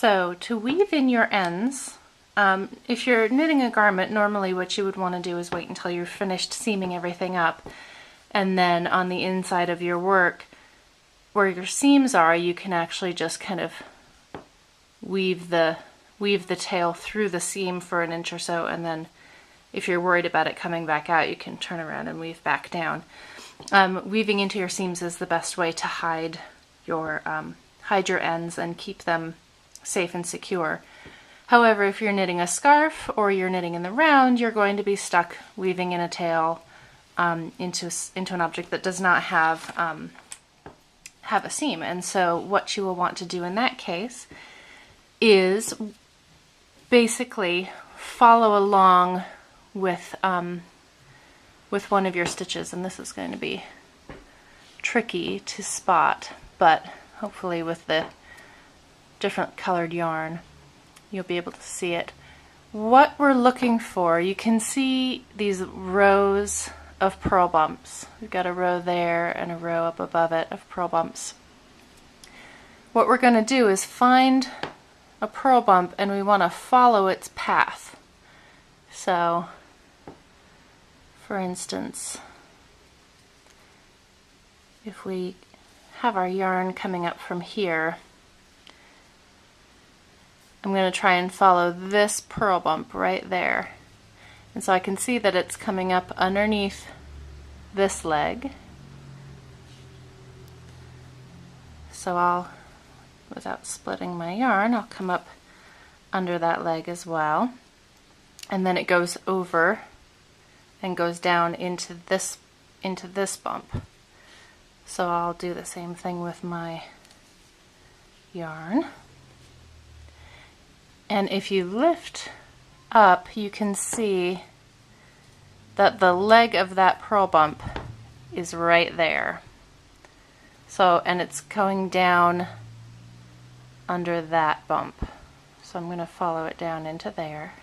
So to weave in your ends, if you're knitting a garment, normally what you would want to do is wait until you're finished seaming everything up, and then on the inside of your work, where your seams are, you can actually just kind of weave the tail through the seam for an inch or so, and then if you're worried about it coming back out, you can turn around and weave back down. Weaving into your seams is the best way to hide your ends and keep them safe and secure. However, if you're knitting a scarf or you're knitting in the round, you're going to be stuck weaving in a tail into an object that does not have a seam. And so what you will want to do in that case is basically follow along with one of your stitches, and this is going to be tricky to spot, but hopefully with the different colored yarn you'll be able to see it. What we're looking for, you can see these rows of purl bumps. We've got a row there and a row up above it of purl bumps. What we're going to do is find a purl bump and we want to follow its path. So, for instance, if we have our yarn coming up from here, I'm going to try and follow this purl bump right there. And so I can see that it's coming up underneath this leg. So I'll, without splitting my yarn, I'll come up under that leg as well. And then it goes over and goes down into this bump. So I'll do the same thing with my yarn. And if you lift up, you can see that the leg of that purl bump is right there. So, and it's going down under that bump. So I'm going to follow it down into there.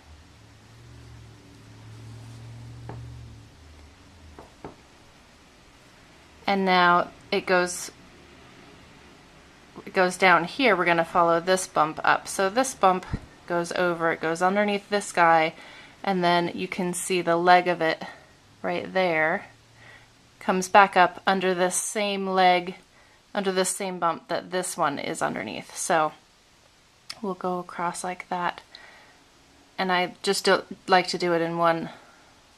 And now it goes down here. We're going to follow this bump up. So this bump goes over, it goes underneath this guy, and then you can see the leg of it right there comes back up under this same leg, under this same bump that this one is underneath. So we'll go across like that, and I just don't like to do it in one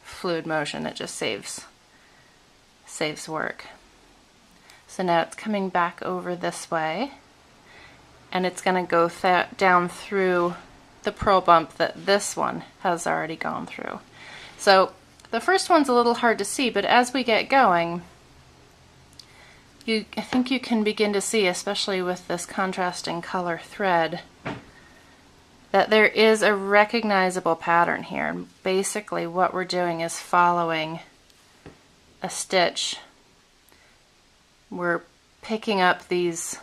fluid motion. It just saves work. So now it's coming back over this way, and it's going to go down through the purl bump that this one has already gone through. So the first one's a little hard to see, but as we get going, I think you can begin to see, especially with this contrasting color thread, that there is a recognizable pattern here. And basically what we're doing is following a stitch. We're picking up these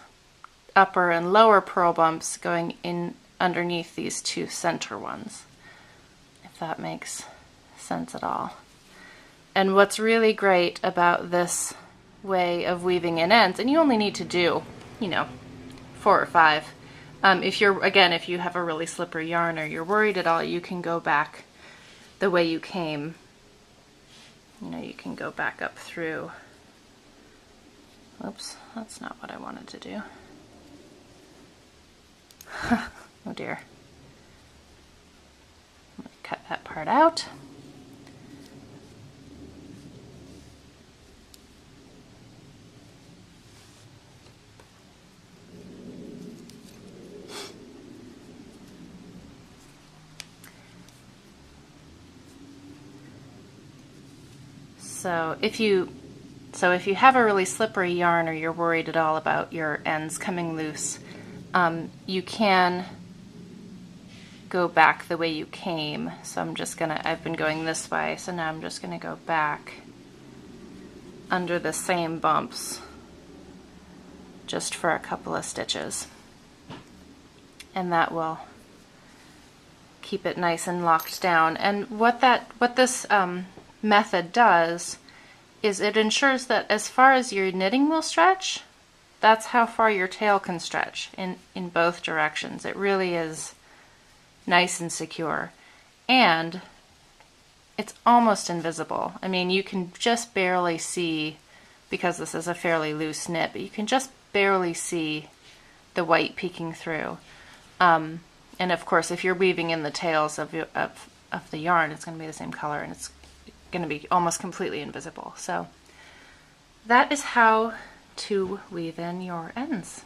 upper and lower purl bumps going in underneath these two center ones, if that makes sense at all. And what's really great about this way of weaving in ends, and you only need to do, 4 or 5. If you have a really slippery yarn or you're worried at all, you can go back the way you came. You can go back up through. Oops, that's not what I wanted to do. Oh dear. I'm going to cut that part out. So if you have a really slippery yarn or you're worried at all about your ends coming loose, you can go back the way you came. So I've been going this way, so now I'm just gonna go back under the same bumps just for a couple of stitches. And that will keep it nice and locked down. And what this method does is it ensures that as far as your knitting will stretch, that's how far your tail can stretch in both directions. It really is nice and secure. And it's almost invisible. I mean, you can just barely see, because this is a fairly loose knit, but you can just barely see the white peeking through. And of course, if you're weaving in the tails of the yarn, it's going to be the same color, and it's going to be almost completely invisible. So that is how to weave in your ends.